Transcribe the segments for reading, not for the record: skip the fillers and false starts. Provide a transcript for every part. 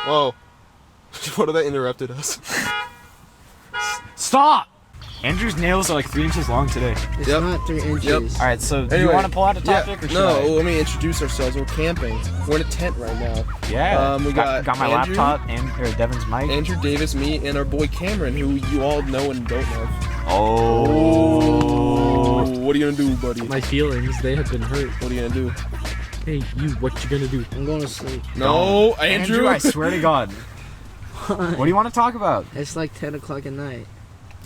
Whoa. What if that interrupted us? Stop! Andrew's nails are like 3 inches long today. It's not 3 inches. Yep. Alright, so do you want to pull out a topic or should I? Let me introduce ourselves. We're camping. We're in a tent right now. Yeah. We got my Andrew, laptop and Devin's mic. Andrew, Davis, me, and our boy Cameron, who you all know and don't know. Oh. What are you gonna do, buddy? My feelings, they have been hurt. What are you gonna do? Hey, you, what you gonna do? I'm going to sleep. No, Andrew. I swear to God. What do you want to talk about? It's like 10 o'clock at night.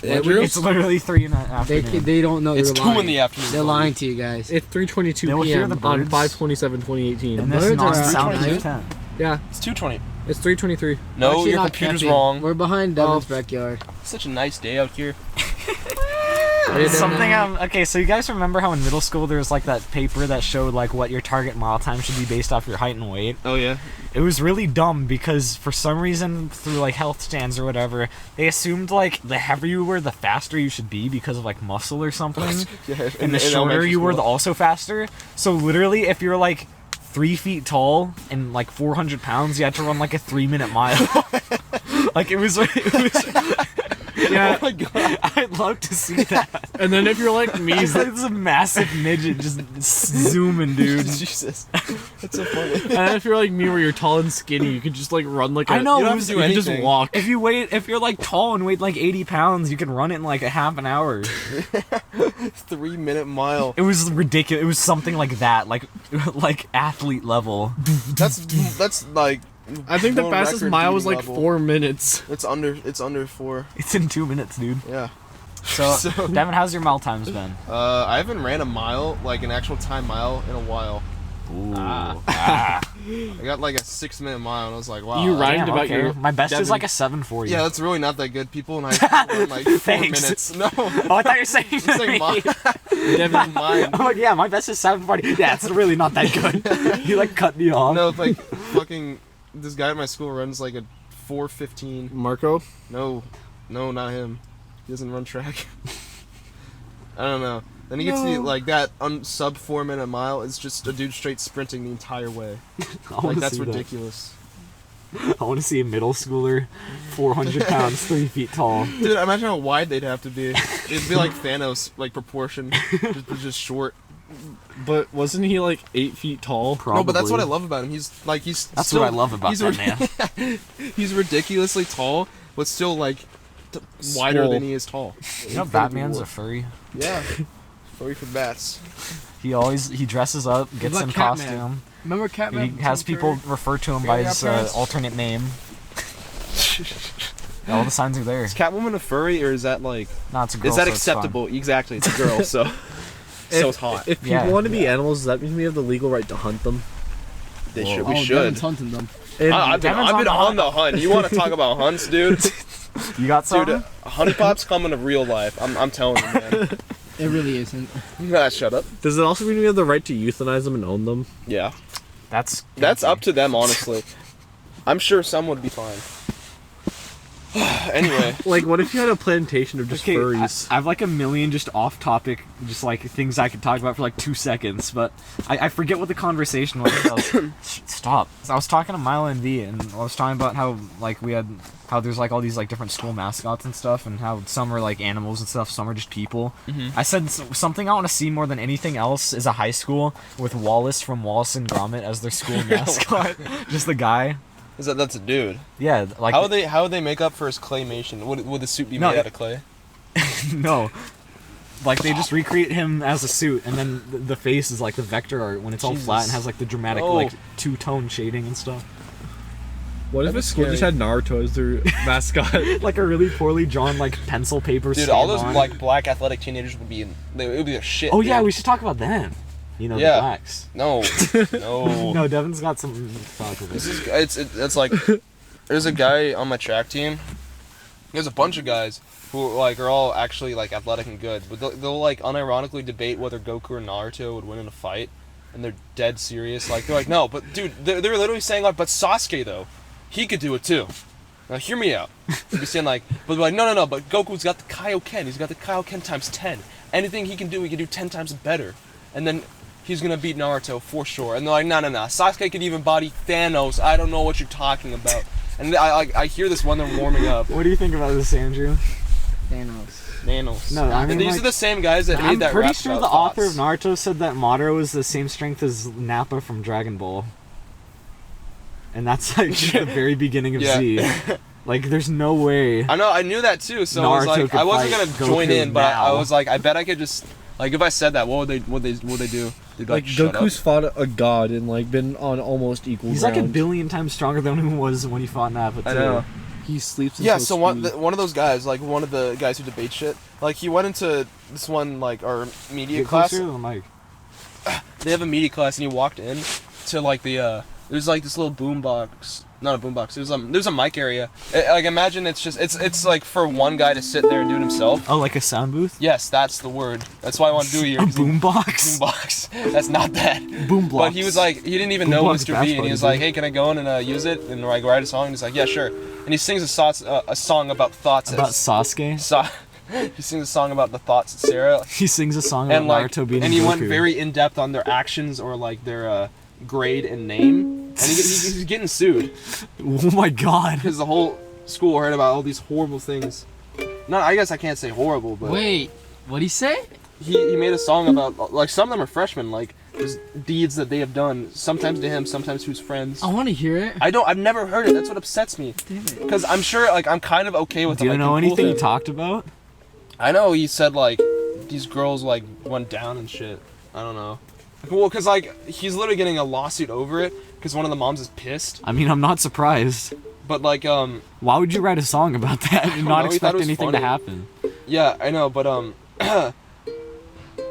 Andrew? It's literally 3 in the afternoon. They don't know. It's they're 2 lying. in the afternoon. They're lying to you guys. It's 3:22 They will hear p.m. the on birds. 5/27/2018. And this Birds are non-sound outside. is 10. Yeah, It's 2:20. it's 3:23. No, Actually, your not computer's camping. wrong. We're behind Devin's backyard. It's such a nice day out here. Something okay, so you guys remember how in middle school there was like that paper that showed like what your target mile time should be based off your height and weight? Oh yeah. It was really dumb because for some reason through like health stands or whatever, they assumed like the heavier you were, the faster you should be because of like muscle or something. Yeah, And the shorter you were, the also faster. So literally if you're like 3 feet tall and like 400 pounds, you had to run like a 3-minute mile. Like it was Yeah, Oh my god. I'd love to see that. and then if you're like me, It's like this massive midget just zooming, dude. Jesus. That's so funny. and then if you're like me, where you're tall and skinny, you could just like run like I know, You it don't was- have to do anything. You just walk. If you're like tall and weighed like 80 pounds, you can run it in like a half an hour. 3-minute mile. It was ridiculous. It was something like that, like athlete level. That's like. I think the world fastest record mile was beating like level. 4 minutes. It's under 4. It's in 2 minutes, dude. Yeah. So, Devin, how's your mile times been? I haven't ran a mile, like an actual time mile, in a while. Ooh. I got like a 6-minute mile, and I was like, wow. You that's- rhymed Damn, about okay. your. My best is Devin. like a 740. Yeah, that's really not that good. People in high school run like 4 Thanks. minutes. No. Oh, I thought you were saying. I'm saying mine. Devin, mine. I'm like, yeah, my best is 740. Yeah, it's really not that good. You like cut me off. No, it's like fucking. This guy at my school runs like a 4:15. Marco. No, not him. He doesn't run track. I don't know. Then he gets to like that sub 4-minute mile. It's just a dude straight sprinting the entire way. Like that's ridiculous. I want to see a middle schooler, 400 pounds, 3 feet tall. Dude, imagine how wide they'd have to be. It'd be like Thanos, like proportion, just short. But wasn't he like 8 feet tall? Probably. No, but that's what I love about him. He's That's still, what I love about he's that man. He's ridiculously tall, but still like wider Swole. than he is tall. You know, Batman's a furry. Yeah. Furry for bats. He dresses up, gets like in Catman. costume. Remember Catman? He has people refer to him by his alternate name. All the signs are there. Is Catwoman a furry, or is that like? No, it's a girl. Is that so it's fine. acceptable? Exactly, it's a girl, so it's hot. If people Yeah. want to be animals, does that mean we have the legal right to hunt them? They Whoa. should. Oh, We should. Devin's hunting them. And I've been Devin's on on the the hunt. You want to talk about hunts, dude? You got some? Dude, honeypots come into real life. I'm telling you, man. It really isn't. Shut up. does it also mean we have the right to euthanize them and own them? Yeah, That's up to them, honestly. I'm sure some would be fine. Anyway, Like, what if you had a plantation of just Okay, furries? I have like a million just off-topic, just like things I could talk about for like 2 seconds, but I forget what the conversation was. Stop. So I was talking to Milo and V, and I was talking about how like how there's like all these like different school mascots and stuff, and how some are like animals and stuff, some are just people. I said something I want to see more than anything else is a high school with Wallace from Wallace and Gromit as their school mascot. Just the guy. that's a dude. Yeah, like How would they make up for his claymation? Would the suit be No, made out of clay? No. Like, they just recreate him as a suit, and then the face is like the vector art when it's all flat and has like the dramatic like two-tone shading and stuff. What if a school just scary. had Naruto as their mascot? Like a really poorly drawn like pencil paper. Dude, all those stamp on. like black athletic teenagers would be it would be a shit. Oh dude. yeah, we should talk about them. You know, Yeah. the blacks. No. No. No, Devin's got some thoughts with This it. is it's like there's a guy on my track team. There's a bunch of guys who like are all actually like athletic and good, but they'll like unironically debate whether Goku or Naruto would win in a fight, and they're dead serious. Like they're like, no, but dude, they're literally saying like, but Sasuke though, he could do it too. Now hear me out. They'd be saying like, but they're like, no, but Goku's got the Kaioken. He's got the Kaioken times 10. Anything he can do 10 times better. And then he's gonna beat Naruto for sure. And they're like, no, Sasuke could even body Thanos. I don't know what you're talking about. And I hear this when they're warming up. What do you think about this, Andrew? Thanos. No, I mean, And these like, are the same guys that made that I'm pretty rap sure about the author of thoughts. Naruto said that Madara was the same strength as Nappa from Dragon Ball. And that's like the very beginning of Yeah. Z. Like, there's no way. I know, I knew that too. So I was Naruto like, could I wasn't fight gonna join Goku in, but I now. was like, I bet I could just like if I said that, what would they do? They'd be Like shut Goku's up. fought a god and like been on almost equal He's ground. like a billion times stronger than he was when he fought Nappa, too. I know. He sleeps. Yeah, until so one speed. of those guys, like one of the guys who debate shit, like he went into this one like our media Get class. closer to the mic. They have a media class, and he walked in to like the there's like this little boom box. Not a boom box. There's a mic area. Like imagine it's like for one guy to sit there and do it himself. Oh, like a sound booth? Yes, that's the word. That's why I want to do it here. A 'cause he- boombox? Boombox. That's not that. Boom But he was like, he didn't even know Boombox Mr. Bash B, and he was Buddies, like, hey, can I go in and use it and like write a song? And he's like, yeah, sure. And he sings a song about thoughts. About Sasuke? He sings a song about the thoughts of Sarah. He sings a song about And like, Naruto beating and he went Goku. very in depth on their actions or like their grade and name. And he's getting sued Oh my god. because the whole school heard about all these horrible things. No, I guess I can't say horrible, but Wait, what'd he say? he made a song about like some of them are freshmen, like there's deeds that they have done, sometimes to him, sometimes to his friends. I want to hear it. I've never heard it. That's what upsets me. Damn it. Because I'm sure, like, I'm kind of okay with Do you like, know the cool anything he thing. talked about? I know he said, like, these girls, like, went down and shit. I don't know. Well, because, like, he's literally getting a lawsuit over it because one of the moms is pissed. I mean, I'm not surprised. But, like, Why would you write a song about that and not know, he thought expect it was anything funny. to happen? yeah, I know, but,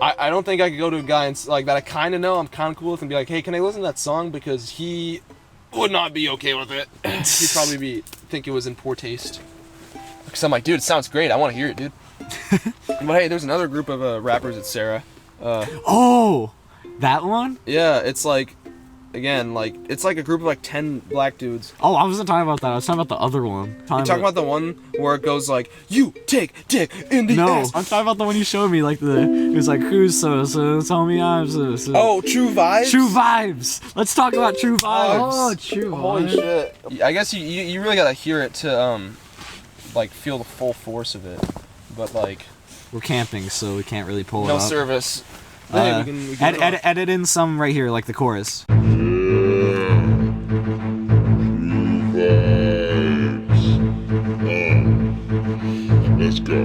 I don't think I could go to a guy and, like, that I kind of know, I'm kind of cool with, and be like, hey, can I listen to that song? Because he would not be okay with it. He'd probably think it was in poor taste. Because I'm like, dude, it sounds great. I want to hear it, dude. But hey, there's another group of rappers at Sarah. Oh! That one? Yeah, it's like, again, like, it's like a group of like 10 black dudes. Oh, I wasn't talking about that. I was talking about the other one. You talking about the one where it goes like, you take dick in the No, ass. I'm talking about the one you showed me. Like it was like, who's so tell me I'm so. Oh, True Vibes? True Vibes. Let's talk about True Vibes. Oh, true. Holy what? shit. I guess you really gotta hear it to, like, feel the full force of it. But, like, We're camping, so we can't really pull it no up. service. But hey, we can Edit in some right here, like the chorus. Let's go.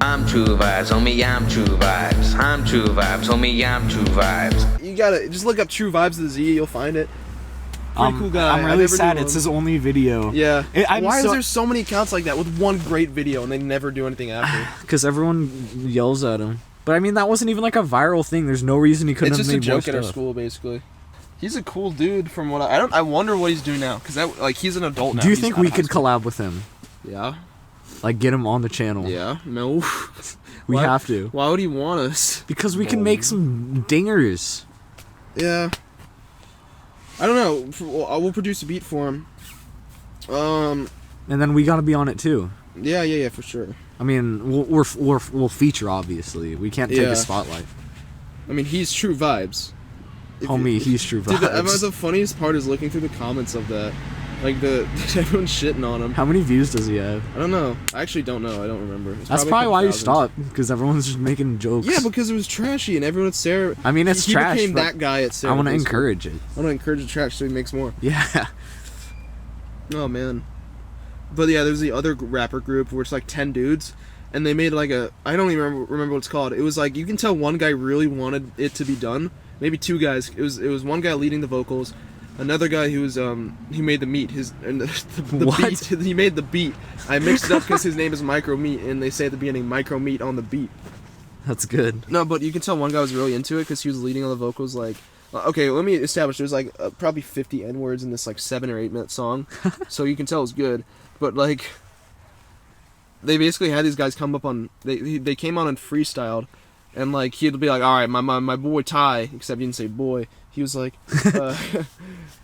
I'm true vibes, homie, I'm true vibes. I'm true vibes, homie, I'm true vibes. You gotta just look up True Vibes of the Z, you'll find it. Pretty cool guy. I'm I really never sad knew it's him. his only video. Yeah. I'm Why is so- there so many accounts like that with one great video and they never do anything after? Because everyone yells at him. But I mean, that wasn't even like a viral thing. There's no reason he couldn't It's have just a made more joke at our stuff. school, basically. He's a cool dude from what I wonder what he's doing now because that like he's an adult now. Do you He's think not we in high could school. collab with him? Yeah. Like, get him on the channel? Yeah. No. We Why- have to. Why would he want us? Because we can make some dingers. Yeah. I don't know. We'll produce a beat for him. And then we gotta be on it too. Yeah, for sure. I mean, we'll feature, obviously. We can't take Yeah. a spotlight. I mean, he's True Vibes. Homie, he's True Dude, Vibes. the funniest part is looking through the comments of that. Like, everyone's shitting on him. How many views does he have? I don't know. I actually don't know. I don't remember. It's That's a probably couple why you thousand. stopped, because everyone's just making jokes. Yeah, because it was trashy and everyone at Sarah. I mean, it's he trash, became but that guy at Sarah. I want to basically. encourage it. I want to encourage the trash so he makes more. Yeah. Oh man. But yeah, there's the other rapper group where it's like 10 dudes, and they made like I don't even remember what it's called. It was like you can tell one guy really wanted it to be done. Maybe two guys. It was one guy leading the vocals, another guy who was he made the meat. The What? beat. He made the beat. I mixed it up because his name is Micro Meat, and they say at the beginning Micro Meat on the beat. That's good. No, but you can tell one guy was really into it because he was leading on the vocals. Like, okay, let me establish. There's like probably 50 N words in this like 7 or 8 minute song, so you can tell it's good. But like, they basically had these guys come up on. They came on and freestyled, and like he'd be like, all right, my boy Ty, except he didn't say boy. He was like,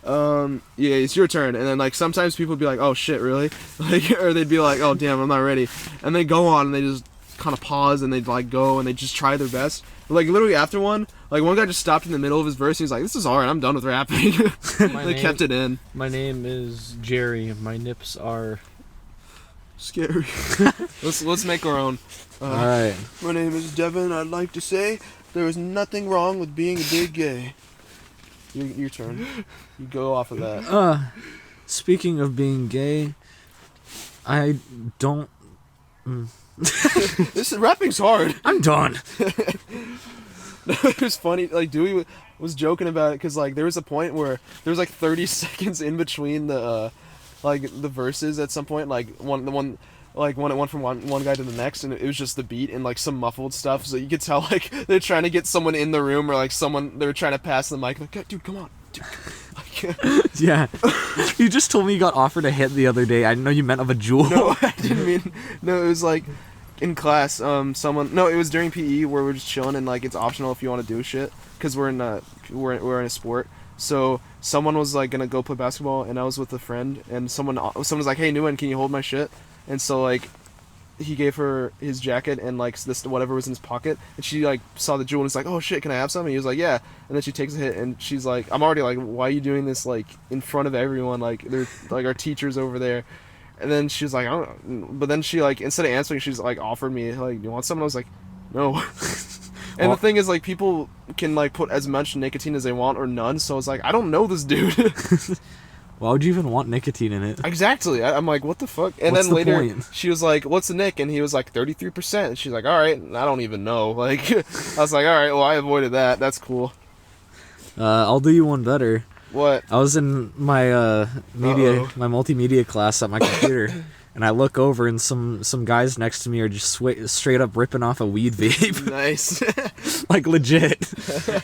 yeah, it's your turn. And then like sometimes people would be like, oh shit, really? Like, or they'd be like, oh damn, I'm not ready. And they go on and they just kind of pause and they'd like go and they just try their best. But, like literally after one, Like one guy just stopped in the middle of his verse and he's like, "This is alright. I'm done with rapping." They kept it in. My name is Jerry. My nips are Scary. let's make our own. All right. My name is Devin. I'd like to say there is nothing wrong with being a big gay. Your turn. You go off of that. Speaking of being gay, I don't. This rapping's hard. I'm done. It was funny. Like Dewey was joking about it because like there was a point where there was like 30 seconds in between the the verses at some point. Like when it went from one guy to the next, and it was just the beat and like some muffled stuff. So you could tell like they're trying to get someone in the room or like someone they're trying to pass the mic. Like, dude, come on. Dude. Like, Yeah. You just told me you got offered a hit the other day. I didn't know you meant of a jewel. No, I didn't mean. No, it was like in class. It was during PE where we're just chilling and like it's optional if you want to do shit because we're in a sport. So someone was like gonna go play basketball and I was with a friend and someone was like, "Hey, Nguyen, can you hold my shit?" And so like he gave her his jacket and like this whatever was in his pocket and she like saw the jewel and was like, "Oh shit, can I have some?" And he was like, "Yeah." And then she takes a hit and she's like, I'm already like, "Why are you doing this like in front of everyone? Like they're like our teachers over there." And then she was like, "I don't," but then she like instead of answering she's like offered me like, "You want some?" And I was like, "No." And the thing is like people can like put as much nicotine as they want or none, so I was like, I don't know this dude. Why would you even want nicotine in it? Exactly. I'm like, what the fuck? And What's then the later, point? she was like, "What's the nick?" And he was like, 33%. And she's like, "All right." And I don't even know. Like, I was like, "All right, well, I avoided that. That's cool." I'll do you one better. What? I was in my my multimedia class at my computer, and I look over and some guys next to me are just straight up ripping off a weed vape. Nice. Like legit.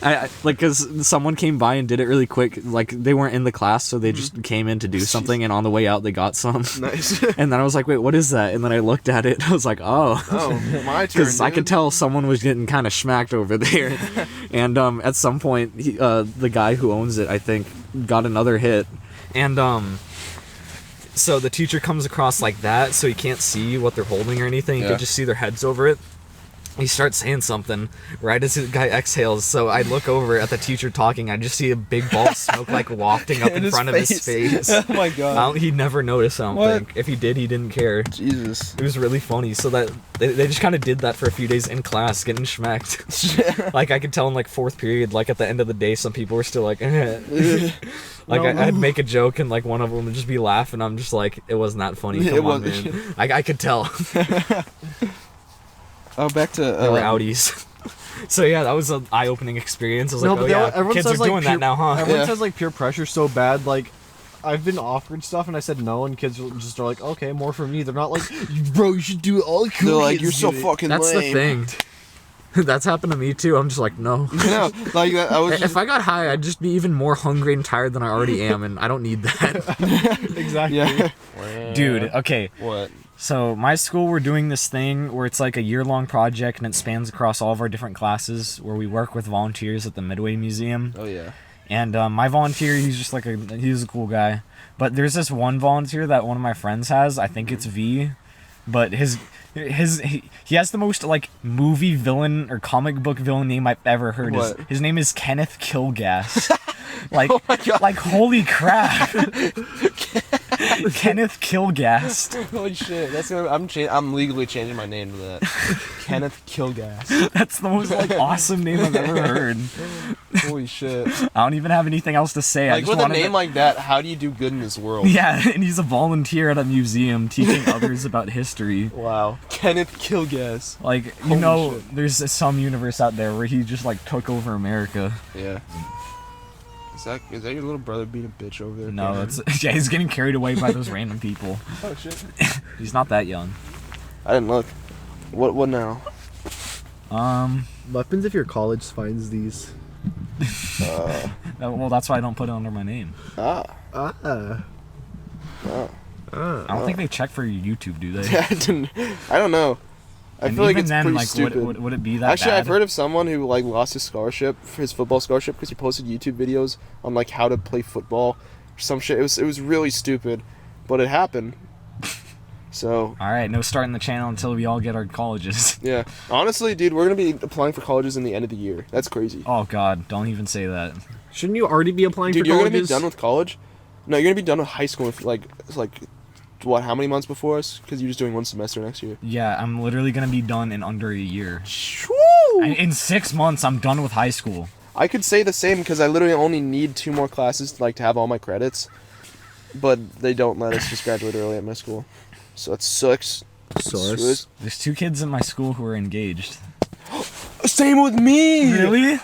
I like because someone came by and did it really quick. Like they weren't in the class, so they just came in to do something, and on the way out they got some. Nice. And then I was like, "Wait, what is that?" And then I looked at it. And I was like, "Oh." Oh, my turn. Because I could tell someone was getting kind of schmacked over there. And at some point, the guy who owns it, I think, got another hit. And so the teacher comes across like that, so he can't see what they're holding or anything. You can just see their heads over it. He starts saying something right as the guy exhales. So I look over at the teacher talking. I just see a big ball of smoke like wafting up in front of his face. Oh my god. He never noticed, I don't think. If he did, he didn't care. Jesus. It was really funny. So that they just kind of did that for a few days in class, getting schmacked. Like I could tell in like fourth period, like at the end of the day, some people were still like, like I'd make a joke and like one of them would just be laughing. I'm just like, it wasn't that funny. Come on, man. I could tell. Oh, back to They were outies. So yeah, that was an eye-opening experience. I was like, but oh yeah, everyone kids says, are like, doing that now, huh? Everyone Yeah. says like peer pressure so bad. Like I've been offered stuff and I said no, and kids just are like, okay, more for me. They're not like, bro, you should do it. All the cool They're like, kids "You're so do it." fucking That's lame." the thing. That's happened to me too. I'm just like, no. No, like I was just, If I got high, I'd just be even more hungry and tired than I already am, and I don't need that. Exactly. yeah. Dude, okay. What? So my school, we're doing this thing where it's like a year-long project and it spans across all of our different classes where we work with volunteers at the Midway Museum. Oh yeah. And my volunteer, he's just like he's a cool guy. But there's this one volunteer that one of my friends has. I think it's V, but he has the most like movie villain or comic book villain name I've ever heard. What? His name is Kenneth Kilgas. Like, Oh my God. like holy crap. Kenneth Kilgast. Holy shit! That's gonna. I'm legally changing my name to that. Kenneth Kilgas. That's the most like awesome name I've ever heard. Holy shit! I don't even have anything else to say. I Like just with a wanted name to... like that, how do you do good in this world? Yeah, and he's a volunteer at a museum teaching others about history. Wow. Kenneth Kilgas. Like, you Holy know, shit. there's some universe out there where he just like took over America. Yeah. Is that your little brother being a bitch over there? No, Cameron? it's yeah, he's getting carried away by those random people. Oh shit! He's not that young. I didn't look. What now? What happens if your college finds these? Well, that's why I don't put it under my name. Ah. Ah. I don't think they check for your YouTube, do they? I don't know. I And feel like even it's then, pretty like, stupid. would it be that Actually, bad? I've heard of someone who like lost his scholarship, his football scholarship, because he posted YouTube videos on like how to play football or some shit. It was really stupid, but it happened. So All right, no starting the channel until we all get our colleges. yeah, honestly, dude, we're gonna be applying for colleges in the end of the year. That's crazy. Oh God, don't even say that. Shouldn't you already be applying Dude, for you're colleges? gonna be done with college. No, you're gonna be done with high school. Like what? How many months before us? Because you're just doing one semester next year. Yeah, I'm literally gonna be done in under a year. Woo! In 6 months, I'm done with high school. I could say the same because I literally only need 2 more classes to have all my credits, but they don't let us just graduate early at my school, so that sucks. Source. There's 2 kids in my school who are engaged. Same with me. Really?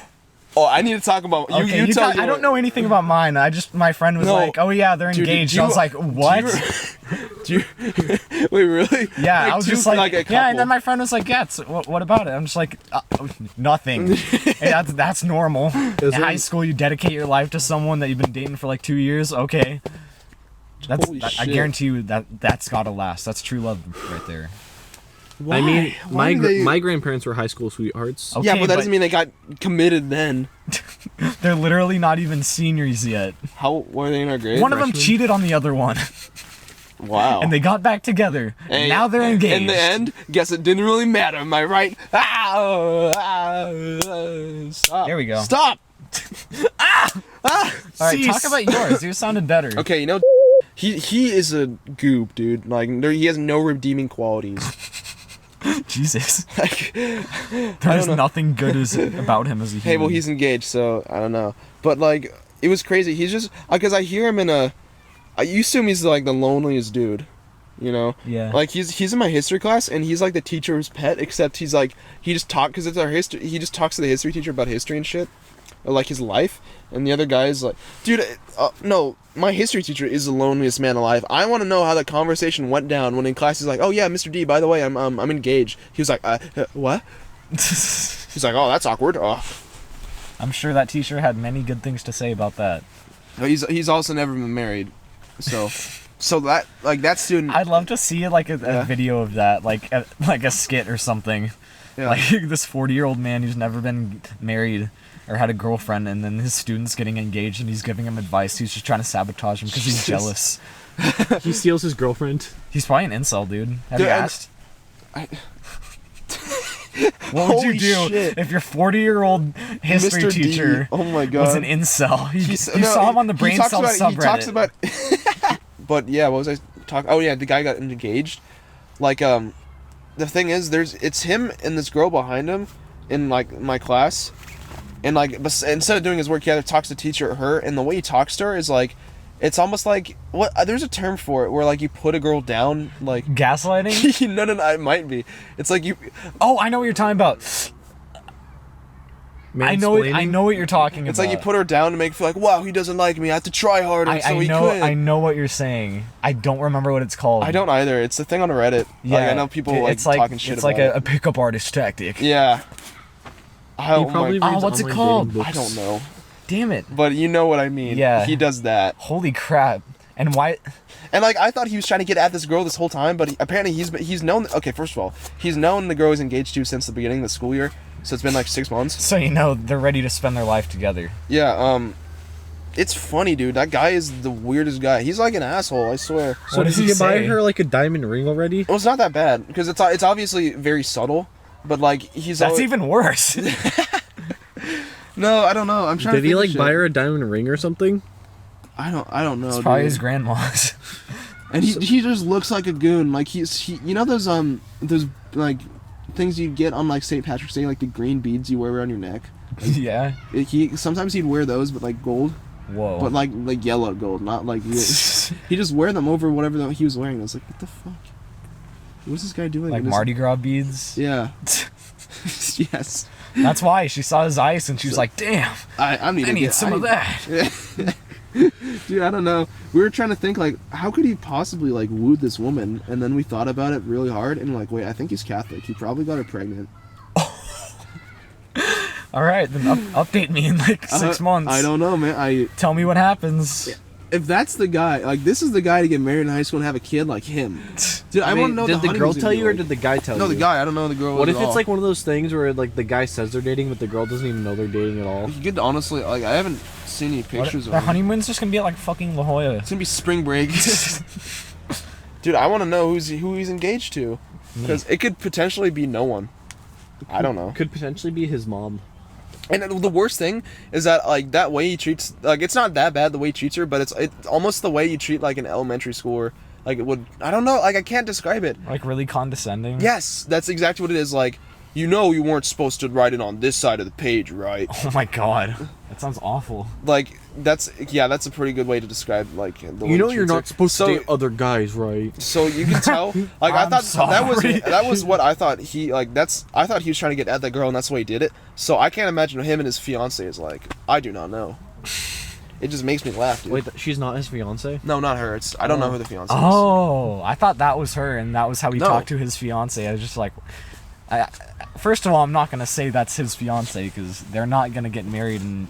Oh, I need to talk about you. Okay, You tell. I don't know anything about mine. My friend was No. like, "Oh yeah, they're Dude, engaged." do you- I was like, "What?" Do you, wait, really? Yeah, I was just like, a yeah, couple. and then my friend was like, "Yeah, what about it?" I'm just like, nothing. Hey, that's normal. In high school, you dedicate your life to someone that you've been dating for like 2 years. Okay, Holy I shit. guarantee you that's gotta last. That's true love right there. I mean, Why do they- my grandparents were high school sweethearts. Okay, Yeah, but that doesn't mean they got committed then. they're literally not even seniors yet. How were they in our grade? One of them cheated on the other one, Wow. and they got back together. Hey, And now they're engaged. In the end, guess it didn't really matter. Am I right? Stop. There we go. Stop. All right, talk Cease. about yours. Yours sounded better. Okay, you know, he is a goop, dude. Like, he has no redeeming qualities. Jesus. Like, There's nothing good about him as a human. hey, well, he's engaged, so I don't know. But like, it was crazy. He's just because I hear him in a. You assume he's like the loneliest dude, you know? Yeah. Like he's in my history class, and he's like the teacher's pet. Except he's like he just because it's our history. He just talks to the history teacher about history and shit, or like his life. And the other guy is like, dude, no, my history teacher is the loneliest man alive. I want to know how the conversation went down when in class he's like, oh yeah, Mr. D, by the way, I'm engaged. He was like, what? He's like, oh, that's awkward. Oh. I'm sure that teacher had many good things to say about that. He's also never been married, so that like that student. I'd love to see like a Yeah. video of that, like a skit or something. Yeah. Like this 40-year-old man who's never been married or had a girlfriend, and then his student's getting engaged, and he's giving him advice. He's just trying to sabotage him because he's jealous. He steals his girlfriend. He's probably an incel, dude. Have you Dude, asked? What would Holy you do shit. if your 40-year-old history Mr. D, teacher oh my god, was an incel? You No, saw him on the he Brain talks Cell about, subreddit. He talks about. But yeah, what was I talking? Oh yeah, the guy got engaged. Like the thing is, it's him and this girl behind him in like my class, and like instead of doing his work, he either talks to the teacher or her, and the way he talks to her is like, it's almost like what there's a term for it where like you put a girl down like. Gaslighting? No, it might be. It's like you. Oh, I know what you're talking about. I know Mansplaining? what you're talking It's about. like you put her down to make her feel like, wow, he doesn't like me. I have to try harder so he could. I know what you're saying. I don't remember what it's called. I don't either. It's the thing on Reddit. Yeah, Like, I know people it's talking shit it's about like it. a pickup artist tactic. Yeah. He probably reads what's it online called? dating books. I don't know. Damn it! But you know what I mean. Yeah. He does that. Holy crap! And why? And like I thought he was trying to get at this girl this whole time, but apparently he's known. Okay, first of all, he's known the girl he's engaged to since the beginning of the school year. So it's been like 6 months. So you know they're ready to spend their life together. Yeah. It's funny, dude. That guy is the weirdest guy. He's like an asshole. I swear. So What did does he he buy say? her like a diamond ring already? Well, it's not that bad because it's obviously very subtle, but like he's. That's always, even worse. No, I don't know. I'm trying. Did to he think of like shit. buy her a diamond ring or something? I don't know. It's probably dude. his grandma's. And he just looks like a goon. Like he you know those like things you get on like St. Patrick's Day, like the green beads you wear around your neck. Yeah. Sometimes he'd wear those, but like gold, Whoa. but like yellow gold, not like he just wear them over whatever he was wearing. I was like, what the fuck? What's this guy doing? like And Mardi Gras beads. Yeah. Yes. That's why she saw his ice and she was like, "Damn, I need some of that." Dude, I don't know. We were trying to think like, how could he possibly like woo this woman? And then we thought about it really hard, and like, wait, I think he's Catholic. He probably got her pregnant. All right, then update me in like 6 months. I don't know, man. Tell me what happens. If that's the guy, like this is the guy to get married in high school and have a kid like him. Dude, I want to know. Did the girl honeymoon's tell gonna you be or like. did the guy tell you? No, the guy. I don't know the girl. What at if it's all. like one of those things where like the guy says they're dating, but the girl doesn't even know they're dating at all? You could honestly, like, I haven't seen any What, pictures their of him. honeymoon's just gonna be at like fucking La Jolla. It's gonna be spring break. Dude, I want to know who he's engaged to, because it could potentially be no one. I don't know. Could potentially be his mom. And the worst thing is that like that way he treats, like, it's not that bad the way he treats her, but it's almost the way you treat like an elementary schooler. Like it would, I don't know, like I can't describe it. Like really condescending. Yes, that's exactly what it is. Like, you know, you weren't supposed to write it on this side of the page, right? Oh my god, that sounds awful. Like that's a pretty good way to describe like the way You know he you're treats her. not supposed So- to date other guys, right? So you can tell, like I I'm thought sorry. that was what I thought I thought he was trying to get at that girl, and that's the way he did it. So I can't imagine him and his fiance is like. I do not know. It just makes me laugh, dude. Wait, she's not his fiance? No, not her. I don't know who the fiance is. Oh, I thought that was her, and that was how he No. talked to his fiance. I was just like, first of all, I'm not gonna say that's his fiance because they're not gonna get married and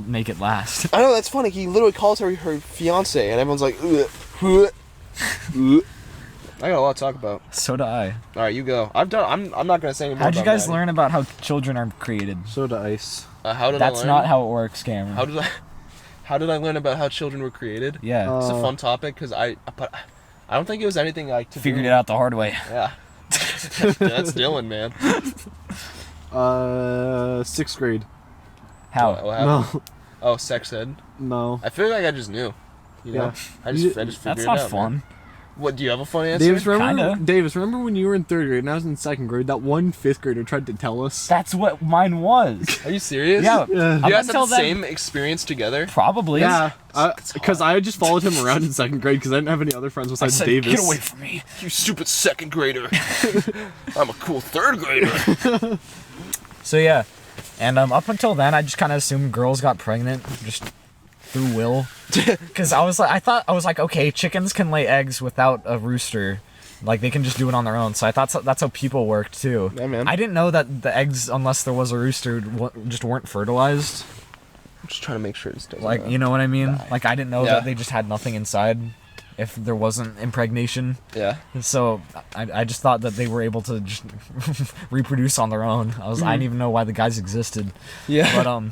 make it last. I know, that's funny. He literally calls her fiance, and everyone's like, ugh, ugh, ugh. I got a lot to talk about. So do I. All right, you go. I'm not gonna say anymore. How'd you about guys that. learn about how children are created? Soda ice. How did That's I learn? not how it works, Cameron. How did I learn about how children were created? Yeah, It's a fun topic because I don't think it was anything like to figured do. it out the hard way. Yeah. That's Dylan, man. 6th grade. How? What happened? No, Oh, sex ed. no. I feel like I just knew. You know? Yeah. I just figured That's it not out, fun. man. What, do you have a fun answer? Kinda. Remember when you were in 3rd grade and I was in 2nd grade? That one 5th grader tried to tell us. That's what mine was. Are you serious? Yeah. Yeah. You guys have until the then- same experience together? Probably. Yeah, because I just followed him around in 2nd grade because I didn't have any other friends I besides said, Davis. get away from me. You stupid 2nd grader. I'm a cool 3rd grader. So yeah, and up until then, I just kind of assumed girls got pregnant just through will, because I was like, okay, chickens can lay eggs without a rooster, like they can just do it on their own. So I thought that's how people worked too. Yeah, man. I didn't know that the eggs, unless there was a rooster, just weren't fertilized. I'm just trying to make sure it doesn't. Like, you know what I mean? Like I didn't know Yeah. that they just had nothing inside if there wasn't impregnation. Yeah. So I just thought that they were able to just reproduce on their own. I didn't even know why the guys existed. Yeah. But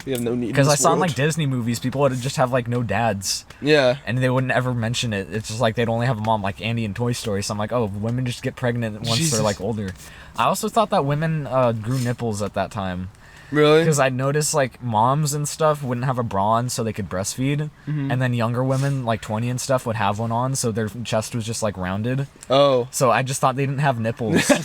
We have no need. because I saw in like Disney movies, people would just have like no dads, Yeah. and they wouldn't ever mention it. It's just like they'd only have a mom, like Andy in Toy Story. So I'm like, oh, women just get pregnant once Jesus. they're like older. I also thought that women grew nipples at that time. Really? Because I noticed like moms and stuff wouldn't have a bra on so they could breastfeed, and then younger women like 20 and stuff would have one on so their chest was just like rounded. Oh. So I just thought they didn't have nipples. I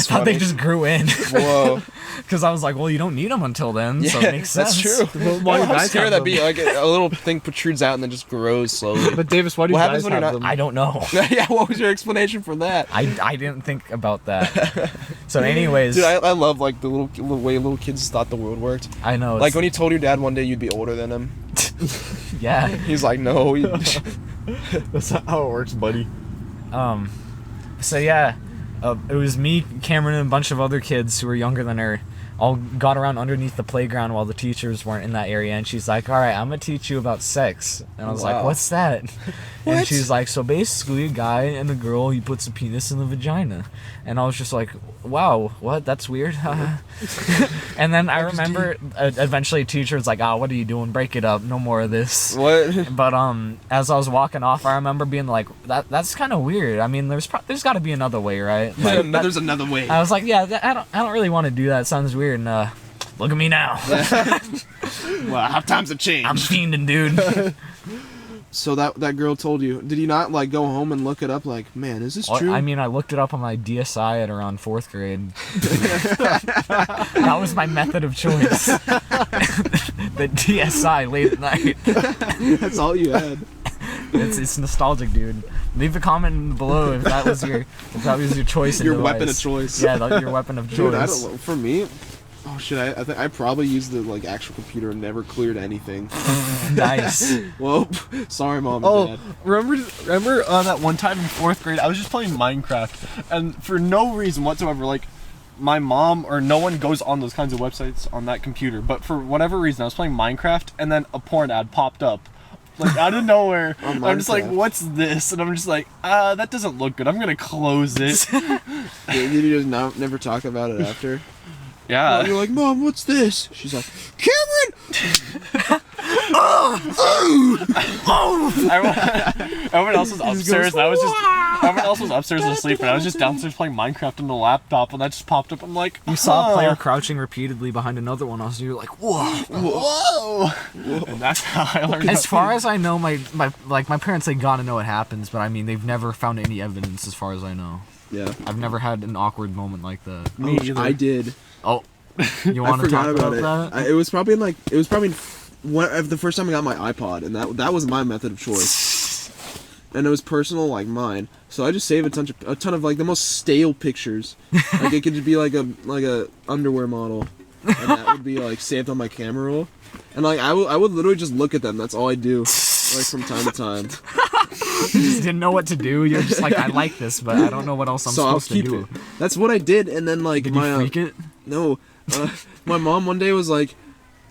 thought they just grew in. Whoa. Because I was like, well, you don't need them until then, so it makes sense. That's true. Well, why do How guys scary have that them? be? Like a little thing protrudes out and then just grows slowly. But Davis, why do What guys happens when you're have not- them? I don't know. Yeah. What was your explanation for that? I didn't think about that. So anyways, Dude, I love like the way little kids thought the world worked. I know. Like It's, when you told your dad one day you'd be older than him. yeah. He's like, no. That's not how it works, buddy. So yeah, it was me, Cameron, and a bunch of other kids who were younger than her. All got around underneath the playground while the teachers weren't in that area, and she's like, all right, I'm gonna teach you about sex. And I was like, Wow. what's that? What? And she's like, so basically a guy and a girl, he puts a penis in the vagina. And I was just like, wow, what? That's weird. And then I remember eventually a teacher was like, what are you doing? Break it up. No more of this. What? But as I was walking off, I remember being like, that's kind of weird. I mean, there's got to be another way, right? Like, There's another way. I was like, yeah, I don't really want to do that. It sounds weird. And look at me now. Well, how times have changed. I'm fiending, dude. So that girl told you. Did you not like go home and look it up? Like, man, is this true? I mean, I looked it up on my DSI at around 4th grade. That was my method of choice. The DSI late at night. That's all you had. It's nostalgic, dude. Leave a comment below if that was your choice. Your and weapon of device. choice. Yeah, your weapon of choice. Dude, I don't know. For me, oh shit, I think I probably used the like actual computer and never cleared anything. Nice. Well, sorry, mom and Oh, dad. remember that one time in 4th grade, I was just playing Minecraft, and for no reason whatsoever, like, my mom or no one goes on those kinds of websites on that computer, but for whatever reason, I was playing Minecraft, and then a porn ad popped up. Like, out of nowhere. On I'm just like, Minecraft. what's this? And I'm just like, that doesn't look good. I'm gonna close it. Did you just never talk about it after? Yeah. You're like, Mom, what's this? She's like, Cameron. Everyone else was upstairs, and everyone else was upstairs asleep, and I was just downstairs playing Minecraft on the laptop, and that just popped up. I'm like, You saw a player crouching repeatedly behind another one else, and you're like, whoa. whoa. And that's how I learned. As far as I know, my parents, they gotta know it happens, but I mean, they've never found any evidence as far as I know. Yeah. I've never had an awkward moment like that. Me either. I did. Oh, you want to talk about that? It was probably the first time I got my iPod, and that was my method of choice. And it was personal, like mine. So I just saved a ton of like the most stale pictures. Like it could just be like a underwear model, and that would be like saved on my camera roll. And like I would literally just look at them. That's all I do, like from time to time. You just didn't know what to do. You're just like, I like this, but I don't know what else I'm supposed to do. It. That's what I did, and then like Did my you freak it? no, my mom one day was like,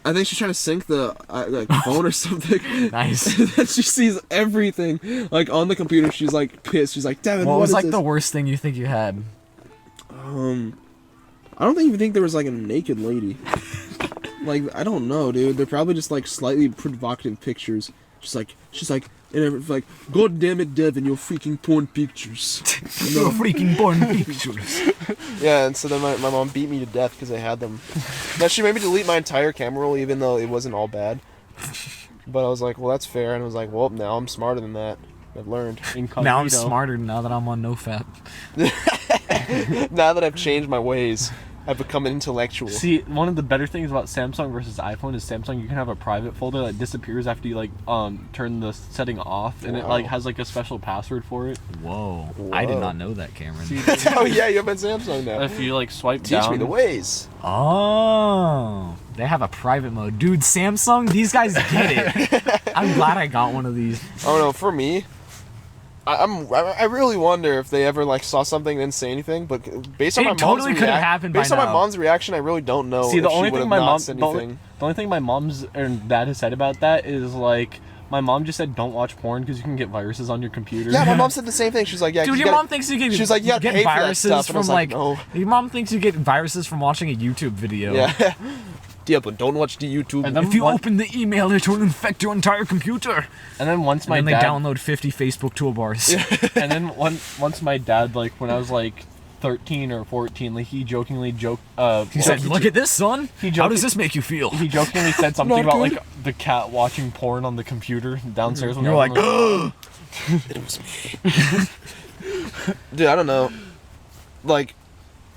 I think she's trying to sync the like phone or something. Nice. And then she sees everything like on the computer. She's like pissed. She's like, Devin, What was is like this? the worst thing you think you had? I don't even think there was like a naked lady. Like I don't know, dude. They're probably just like slightly provocative pictures. She's like, and everyone's like, God damn it, Devin, your freaking porn pictures. Your freaking porn pictures. Yeah, and so then my mom beat me to death because I had them. Now she made me delete my entire camera roll even though it wasn't all bad. But I was like, well, that's fair. And I was like, well, now I'm smarter than that. I've learned. Now I'm smarter now that I'm on NoFap. Now that I've changed my ways, I've become an intellectual. See, one of the better things about Samsung versus iPhone is Samsung, you can have a private folder that disappears after you like turn the setting off, and it like has like a special password for it. Whoa. I did not know that, Cameron. See, Oh yeah, you have a Samsung now. if you like swipe Teach down, me the ways. Oh, they have a private mode. Dude, Samsung, these guys get it. I'm glad I got one of these. Oh no, for me, I really wonder if they ever like saw something and didn't say anything. But based on It my totally mom's could have happened by based on my now. mom's reaction, I really don't know. See, the if she only would thing have my not mom, said the anything. only thing my mom's and dad has said about that is like, my mom just said don't watch porn because you can get viruses on your computer. Yeah, my mom said the same thing. She's like, yeah, Dude, you your gotta- mom thinks you can She's like, you gotta get pay for that viruses stuff. And I from was like, like, no. your mom thinks you get viruses from watching a YouTube video. Yeah. Yeah, but don't watch the YouTube. And then If you one- open the email, it will infect your entire computer. and then once my And then dad they download 50 Facebook toolbars. and then once my dad, like when I was like 13 or 14, like he jokingly joked. He said, "Look at this, son. He How joked- does this make you feel?" He jokingly said something Not about good. like the cat watching porn on the computer downstairs. When You're I like, was It was me. Dude, I don't know. Like,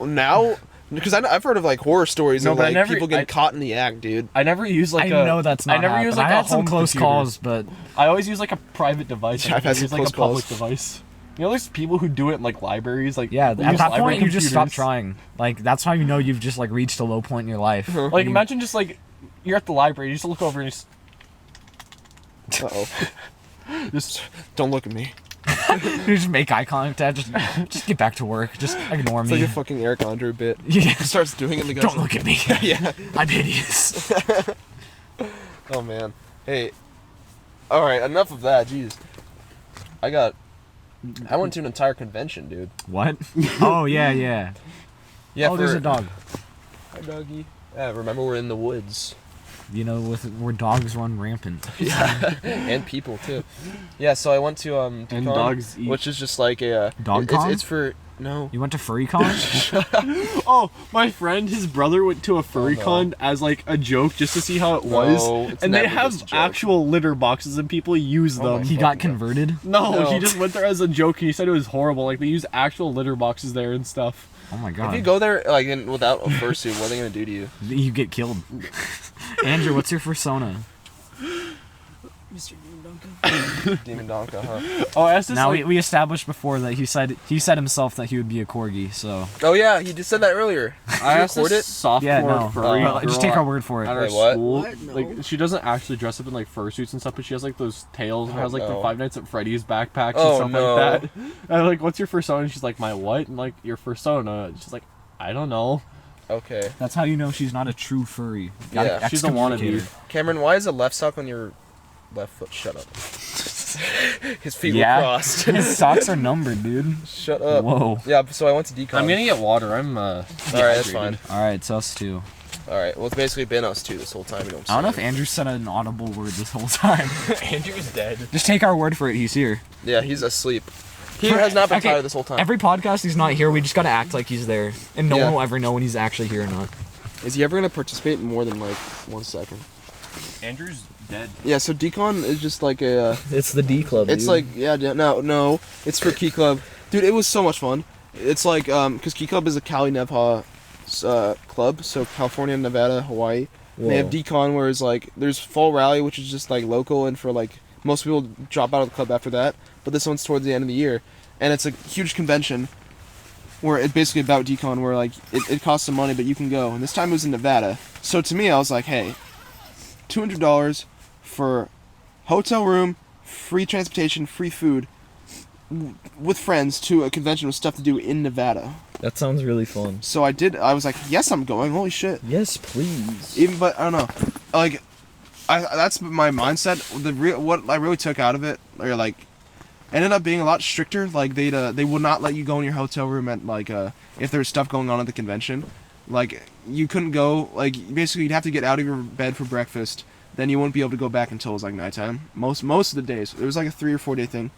now, because I've heard of like horror stories No, of but I like never- people getting I- caught in the act, dude. I never use like I a. know that's not. I never happened. use like I a had some home close computer. calls, but I always use like a private device. I I've had never some use like close a public calls. device. You know, there's people who do it in like libraries. Like yeah, who at use that library point you just stop computers. trying. Like that's how you know you've just like reached a low point in your life. Like You- imagine just like you're at the library, you just look over and Uh-oh. Just don't look at me. you just make eye contact. Just get back to work. Just ignore It's me. like a fucking Eric Andre bit. Yeah. Starts doing it and the guy's Don't look at me. Yeah. I'm hideous. Oh man. Hey. All right. Enough of that. Jeez. I went to an entire convention, dude. What? Oh yeah, yeah. Yeah. Oh, there's a dog. Hi, doggy. Yeah. Remember, we're in the woods. You know, where dogs run rampant. Yeah. And people too. Yeah. So I went to And Con, dogs eat. which is just like a DogCon? It's for no. You went to FurryCon? Oh, my friend, his brother went to a furry no. con as like a joke just to see how it was. No, it's And they never have just a joke. actual litter boxes and people use Oh them. my He got converted. No, No. he just went there as a joke and he said it was horrible. Like they use actual litter boxes there and stuff. Oh my If god. you go there like without a fursuit, what are they gonna do to you? You get killed. Andrew, what's your persona? Demon Donka, huh? Oh, I asked this Now like, we established before that he said himself that he would be a corgi. So Oh yeah, he just said that earlier. I asked record this it? sophomore yeah, no. furry But just take girl our word for at it. our Wait, what? school. What? No. Like she doesn't actually dress up in like fursuits and stuff, but she has like those tails. Has like the no. Five Nights at Freddy's backpacks Oh, and stuff no. like that. And I'm like, what's your persona? And she's like, my what? And like, your persona. And she's like, I don't know. Okay. That's how you know she's not a true furry. Yeah, she's a wannabe. excommunicate her. Cameron, why is the left sock on your left foot? Shut up. His feet Yeah. were crossed. His socks are numbered, dude. Shut up. Whoa. Yeah, so I went to decon. I'm gonna get water. I'm Alright, that's fine. All right, it's us too. Alright, well, it's basically been us two this whole time. You know what I I'm don't know if saying? Andrew said an audible word this whole time. Andrew's dead. Just take our word for it. He's here. Yeah, he's asleep. He has not been Okay, tired this whole time. Every podcast he's not here, we just gotta act like he's there, and no Yeah. one will ever know when he's actually here or not. Is he ever going to participate in more than, like, 1 second? Andrew's dead. Yeah, so decon is just like a... It's the D club. It's like, yeah, no, it's for Key Club. Dude, it was so much fun. It's like, because Key Club is a Cali Nevha club, so California, Nevada, Hawaii. And they have decon, where it's like, there's fall rally, which is just like local, and for like, most people drop out of the club after that, but this one's towards the end of the year. And it's a huge convention, where it's basically about decon, where like, it costs some money, but you can go. And this time it was in Nevada. So to me, I was like, hey, $200 for hotel room, free transportation, free food, with friends to a convention with stuff to do in Nevada. That sounds really fun. So I was like, yes, I'm going. Holy shit. Yes, please. Even, but I don't know. Like, that's my mindset. What I really took out of it, or like, ended up being a lot stricter. Like they would not let you go in your hotel room at like if there was stuff going on at the convention. Like you couldn't go. Like basically you'd have to get out of your bed for breakfast. Then you wouldn't be able to go back until it was like nighttime. Most of the days. It was like a 3 or 4 day thing.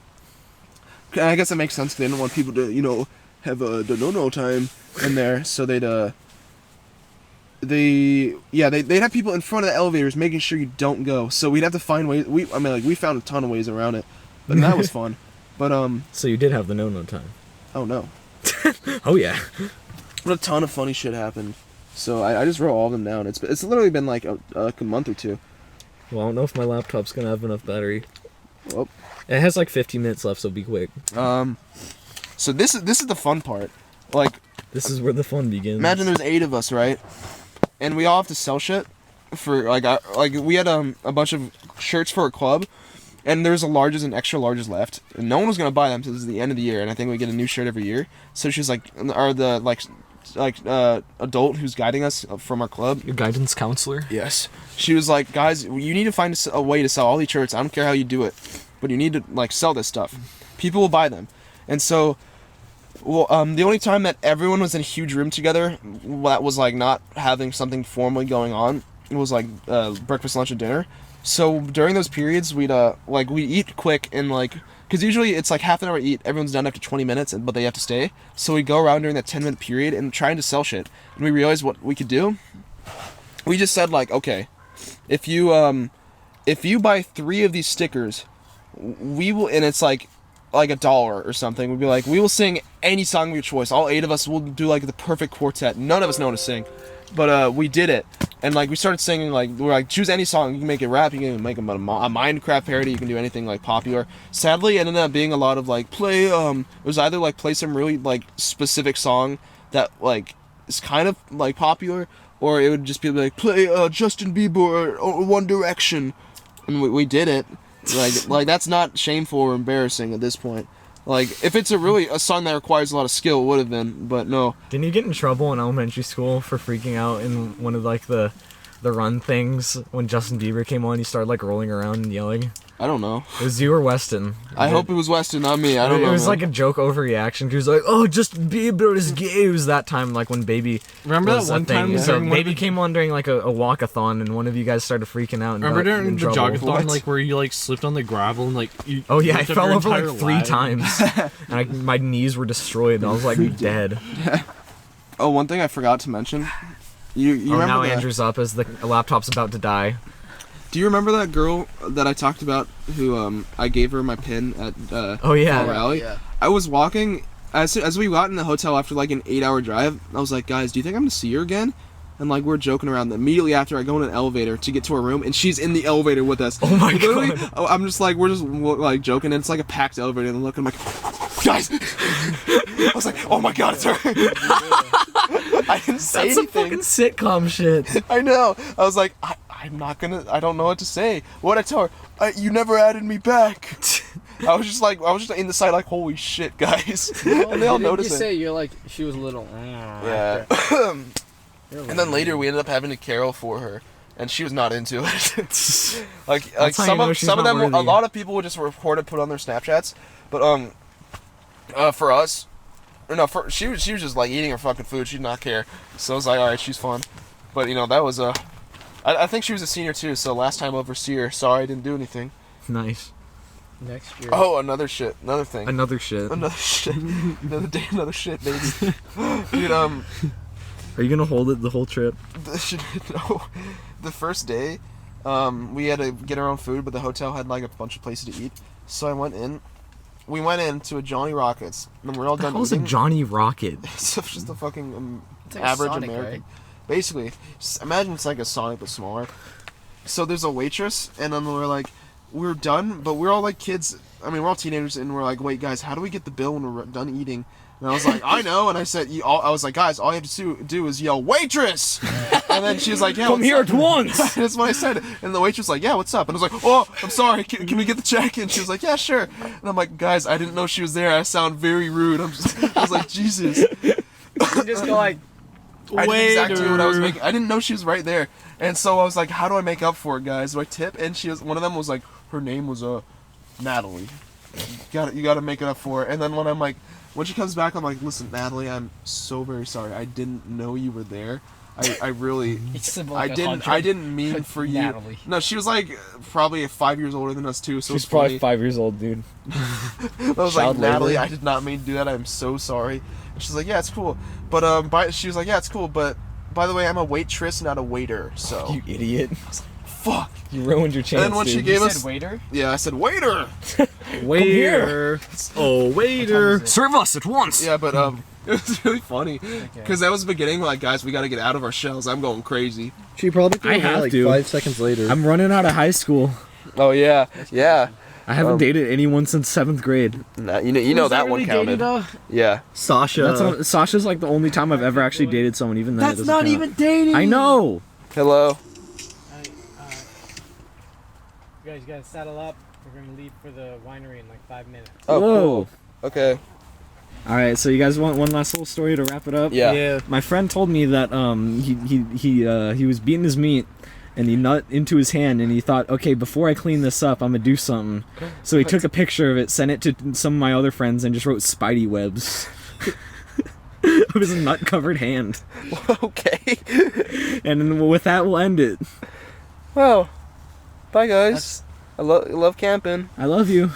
And I guess that makes sense. They didn't want people to have the no time in there, so they'd have people in front of the elevators making sure you don't go. So we'd have to find ways. We found a ton of ways around it, but that was fun. But So you did have the no time. oh no, Oh yeah. but a ton of funny shit happened. So I just wrote all of them down. It's literally been like a month or two. Well, I don't know if my laptop's gonna have enough battery. Well, It has like 15 minutes left, so be quick. so this is the fun part. Like, This is where the fun begins. imagine there's 8 of us, right? And we all have to sell shit for like we had a bunch of shirts for a club, and there's a larges and extra larges left, and no one was gonna buy them because it's the end of the year, and I think we get a new shirt every year. So she's like, or the adult who's guiding us from our club. Your guidance counselor. Yes. She was like, guys, you need to find a way to sell all these shirts. I don't care how you do it, but you need to like sell this stuff. People will buy them. And so, the only time that everyone was in a huge room together, that was like not having something formally going on, it was like breakfast, lunch, and dinner. So during those periods, we'd eat quick and like, because usually it's like half an hour to eat, everyone's done after 20 minutes, but they have to stay. So we'd go around during that 10-minute period and trying to sell shit. And we realized what we could do. We just said like, okay, if you buy 3 of these stickers, we will, and it's like $1 or something. We'd be like, we will sing any song of your choice. All 8 of us will do like the perfect quartet. None of us know how to sing, but we did it. And like we started singing, like we're like, choose any song. You can make it rap. You can make a Minecraft parody. You can do anything like popular. Sadly, it ended up being a lot of like play. It was either like play some really like specific song that like is kind of like popular, or it would just be like play Justin Bieber or One Direction, and we did it. Like that's not shameful or embarrassing at this point. Like if it's a song that requires a lot of skill, it would have been, but no. Didn't you get in trouble in elementary school for freaking out in one of like the run things when Justin Bieber came on? You started like rolling around and yelling. I don't know. It was you or Weston. I hope it was Weston, not me. I don't know. It was man. like a joke overreaction. He was like, "Oh, Justin Bieber is gay." It was that time, like when Baby. Remember was that one a thing. time So during one Baby of the- came on during like a walkathon, and one of you guys started freaking out. And Remember got during in the trouble. jogathon, like where you like slipped on the gravel and like you. Oh yeah, I lifted up fell your over like entire 3 leg? times, and my knees were destroyed. And I was like dead. Oh, one thing I forgot to mention. You remember Now that? Andrew's up as the laptop's about to die. Do you remember that girl that I talked about who I gave her my pin at Oh yeah. Fall Rally? Yeah. I was walking as we got in the hotel after like an 8-hour drive. I was like, guys, do you think I'm gonna see her again? And like we're joking around. Immediately after, I go in an elevator to get to her room, and she's in the elevator with us. Oh my Literally, God. I'm just like, we're just like joking, and it's like a packed elevator. And I'm looking, I'm like, guys. I was like, oh my God, it's her. I didn't say That's some anything. fucking sitcom shit. I know. I was like, I'm not gonna. I don't know what to say. What'd I tell her? You never added me back. I was just in the side like, holy shit, guys. And they all Didn't noticed you it. say you're like she was little? Yeah. And then later we ended up having to carol for her, and she was not into it. like That's how you some know of she's some of not them, a worthy. lot of people would just record it, put it on their Snapchats, but for us, or no, she was just like eating her fucking food. She did not care. So I was like, all right, she's fun. But that was I think she was a senior too. So last time over, see her. Sorry, I didn't do anything. Nice. Next year. Oh, another thing. Another shit. Another shit. Another day, another shit, baby. Dude, Are you gonna hold it the whole trip? the first day, we had to get our own food, but the hotel had like a bunch of places to eat. So I went in. We went into a Johnny Rockets, and we're all What the done hell's a eating. Johnny Rocket? It's just a fucking It's like a average Sonic, American. right? Basically, just imagine it's like a Sonic but smaller. So there's a waitress, and then we're done, but we're all like kids. I mean, we're all teenagers, and we're like, wait, guys, how do we get the bill when we're done eating? And I was like, I know, and I said, I was like, guys, all you have to do is yell, waitress! And then she was like, yeah, Come what's here up? at once! That's what I said. And the waitress was like, yeah, what's up? And I was like, oh, I'm sorry, can we get the check? And she was like, yeah, sure. And I'm like, guys, I didn't know she was there. I sound very rude. I was like, Jesus. You just go like, I did exactly what I was making. I didn't know she was right there. And so I was like, how do I make up for it, guys? Do I tip? And one of them was like, her name was Natalie. You gotta make it up for her. And then when she comes back, I'm like, listen, Natalie, I'm so very sorry. I didn't know you were there. I really, it's I didn't mean for you. Natalie. No, she was like probably 5 years older than us too. So She's it's probably funny. 5 years old, dude. I was Child like, Natalie, labor. I did not mean to do that. I'm so sorry. And she's like, yeah, it's cool. But she was like, yeah, it's cool. But by the way, I'm a waitress, not a waiter. So You idiot. fuck. You ruined your chance, And then when she dude. gave You us, said waiter? yeah, I said waiter. Waiter. Oh, What waiter. time is it? Serve us at once. Yeah, but it was really funny because that was the beginning. Like, guys, we got to get out of our shells. I'm going crazy. She probably I have to. 5 seconds later. I'm running out of high school. Oh yeah, yeah. I haven't dated anyone since 7th grade. Nah, you know that one counted. Yeah. Sasha. Sasha's like the only time I've ever actually dated someone. Even then, it That's doesn't not count. even dating! I know. Hello. You guys gotta saddle up. We're gonna leave for the winery in like 5 minutes. Oh, Whoa. cool. Okay. All right, so you guys want one last little story to wrap it up? Yeah. My friend told me that he was beating his meat, and he nut into his hand, and he thought, okay, before I clean this up, I'm gonna do something. So he took a picture of it, sent it to some of my other friends, and just wrote "Spidey webs" of his nut-covered hand. Okay. And then with that, we'll end it. Well, bye guys. I love camping. I love you.